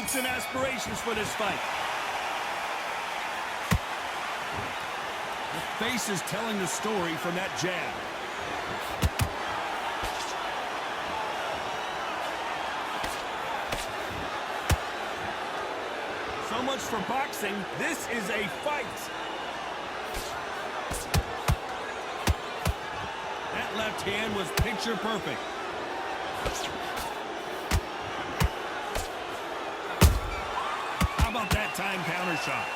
hopes and aspirations for this fight. The face is telling the story from that jab. So much for boxing. This is a fight. That left hand was picture perfect. How about that time counter shot?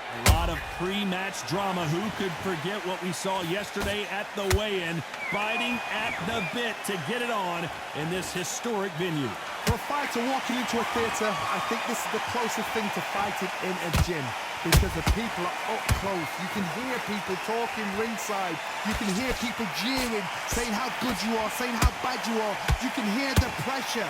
A lot of pre-match drama. Who could forget what we saw yesterday at the weigh-in? Fighting at the bit to get it on in this historic venue. For a fighter walking into a theatre, I think this is the closest thing to fighting in a gym, because the people are up close. You can hear people talking ringside. You can hear people jeering, saying how good you are, saying how bad you are. You can hear the pressure,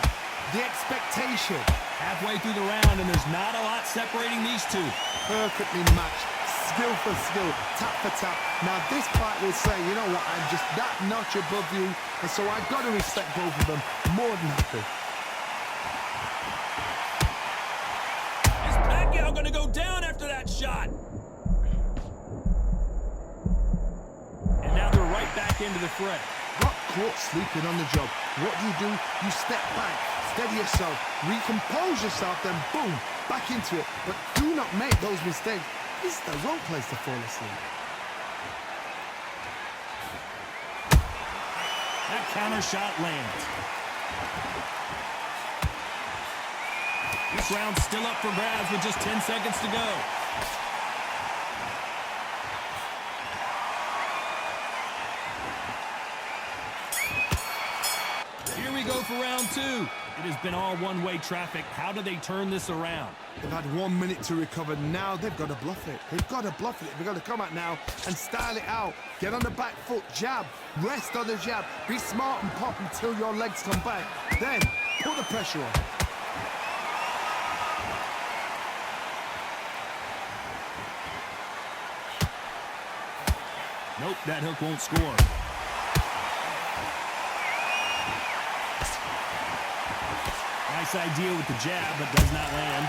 the expectation. Halfway through the round, and there's not a lot separating these two. Perfectly matched, skill for skill, tap for tap. Now this fight will say, you know what, I'm just that notch above you, and so I've got to respect both of them. More than happy. Is Pacquiao going to go down after that shot? And now they're right back into the fray. Got caught sleeping on the job. What do? You step back, steady yourself, recompose yourself, then boom, back into it. But do not make those mistakes. This is the wrong place to fall asleep. That counter shot lands. This round's still up for grabs with just 10 seconds to go. Here we go for round two. It has been all one-way traffic. How do they turn this around? They've had 1 minute to recover. Now they've got to bluff it. They've got to bluff it. They've got to come out now and style it out. Get on the back foot, jab, rest on the jab. Be smart and pop until your legs come back. Then put the pressure on. Nope, that hook won't score. Nice idea with the jab, but does not land.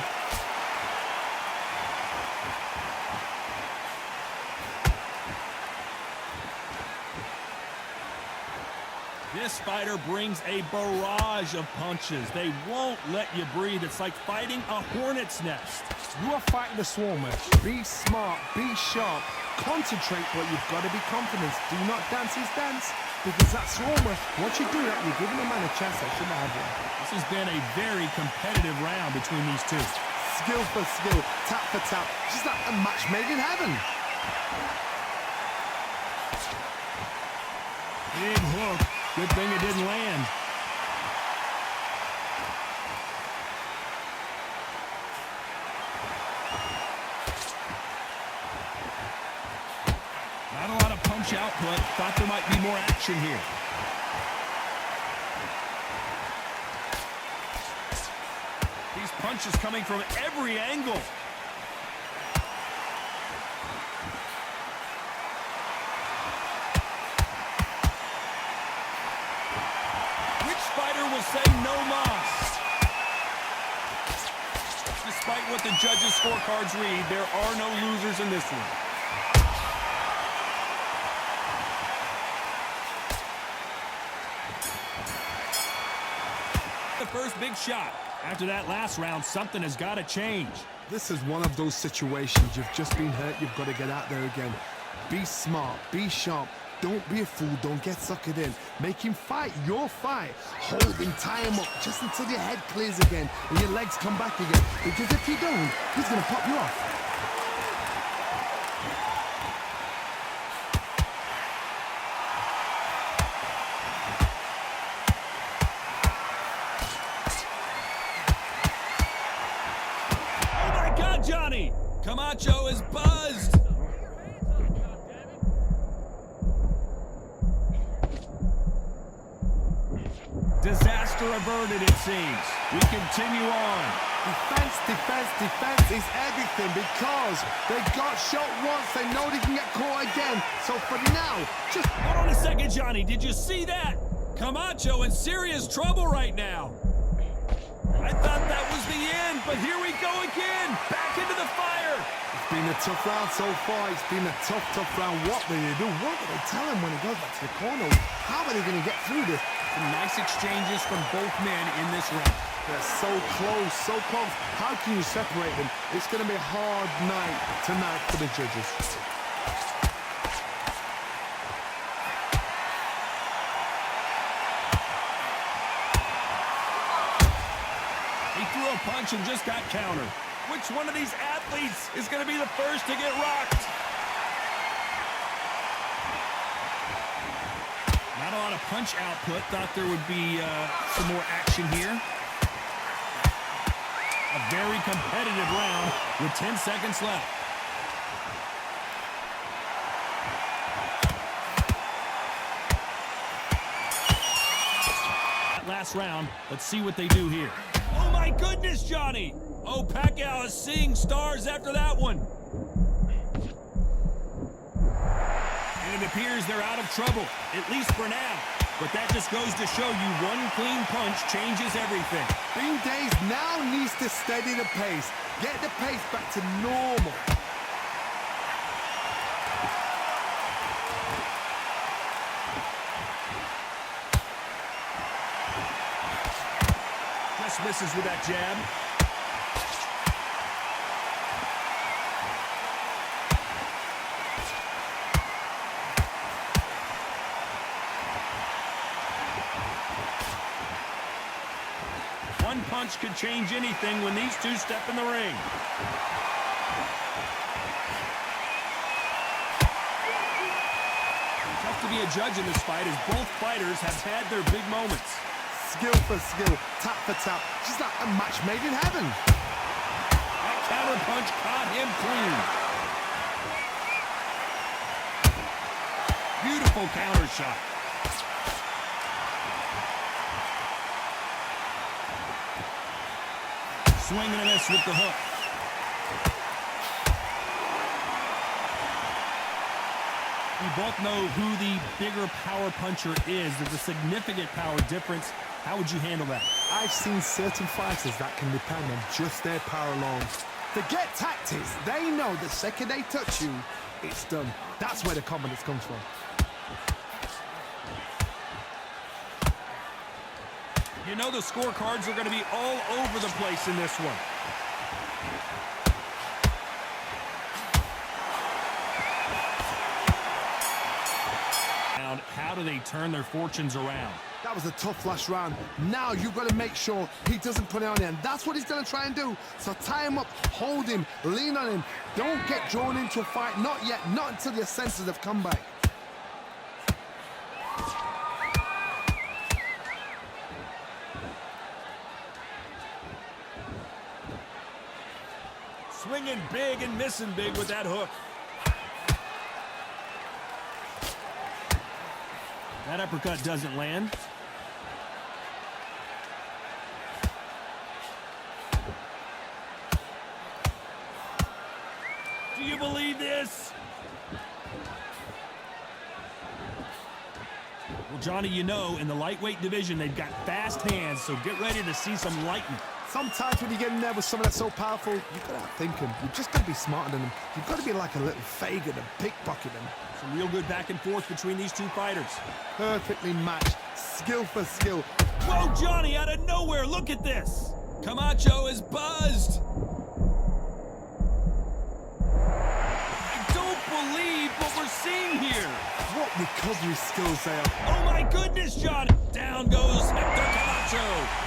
This fighter brings a barrage of punches. They won't let you breathe. It's like fighting a hornet's nest. You are fighting a swarmer. Be smart, be sharp, concentrate, but you've got to be confident. Do not dance his dance, because that swarmer, once you do that, you're giving a man a chance that shouldn't have one. This has been a very competitive round between these two. Skill for skill, tap for tap, just like a match made in heaven. Big hook. Good thing it didn't land. Not a lot of punch output. Thought there might be more action here. These punches coming from every angle. Will say no mas. Despite what the judges' scorecards read, there are no losers in this one. The first big shot. After that last round, something has got to change. This is one of those situations. You've just been hurt. You've got to get out there again. Be smart. Be sharp. Don't be a fool. Don't get suckered in. Make him fight your fight. Hold him, tie him up, just until your head clears again and your legs come back again. Because if you don't, he's going to pop you off. Oh my God, Johnny! Camacho is buzzed. Disaster averted, it seems. We continue on. Defense, defense, defense is everything, because they got shot once. They know they can get caught again. So for now, just... Hold on a second, Johnny. Did you see that? Camacho in serious trouble right now. I thought that was the end, but here we go again. Back into the fire. It's been a tough round so far. It's been a tough round. What do they do? What do they tell him when he goes back to the corner? How are they going to get through this? Some nice exchanges from both men in this round. They're so close, so close. How can you separate them? It's going to be a hard night tonight for the judges. He threw a punch and just got countered. Which one of these athletes is going to be the first to get rocked? Not a lot of punch output. Thought there would be some more action here. A very competitive round with 10 seconds left. Last round. Let's see what they do here. Oh my goodness, Johnny! Oh, Pacquiao is seeing stars after that one. And it appears they're out of trouble, at least for now. But that just goes to show you one clean punch changes everything. Green Days now needs to steady the pace. Get the pace back to normal. Just misses with that jab. One punch could change anything when these two step in the ring. Tough to be a judge in this fight as both fighters have had their big moments. Skill for skill, tap for tap. She's like a match made in heaven. That counter punch caught him clean. Beautiful counter shot. Swing and a miss with the hook. We both know who the bigger power puncher is. There's a significant power difference. How would you handle that? I've seen certain fighters that can depend on just their power alone. Forget tactics. They know the second they touch you, it's done. That's where the confidence comes from. You know the scorecards are going to be all over the place in this one. How do they turn their fortunes around? That was a tough last round. Now you've got to make sure he doesn't put it on you, and that's what he's going to try and do. So tie him up, hold him, lean on him. Don't get drawn into a fight. Not yet. Not until your senses have come back. Swinging big and missing big with that hook. That uppercut doesn't land. Do you believe this? Well, Johnny, you know, in the lightweight division, they've got fast hands, so get ready to see some lightning. Sometimes when you get in there with someone that's so powerful, you've got to outthink him. You've just got to be smarter than him. You've got to be like a little Fagin and pickpocket him. Some real good back and forth between these two fighters. Perfectly matched. Skill for skill. Whoa, Johnny, out of nowhere, look at this. Camacho is buzzed. I don't believe what we're seeing here. What recovery skills they are. Oh my goodness, John. Down goes Héctor Camacho.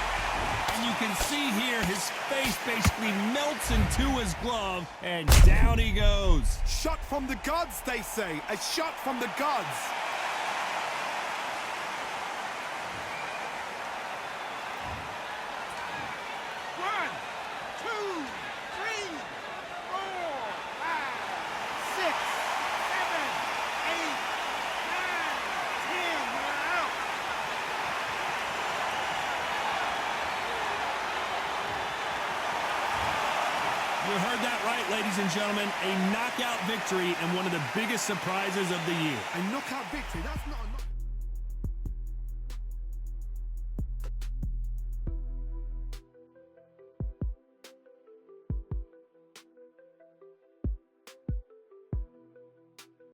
And you can see here his face basically melts into his glove, and down he goes. Shot from the gods, they say. A shot from the gods. One, two, three, four, five, six, seven, eight, nine, 10. We're out. You heard that right, ladies and gentlemen. A knockout victory and one of the biggest surprises of the year. A knockout victory. That's not a knockout.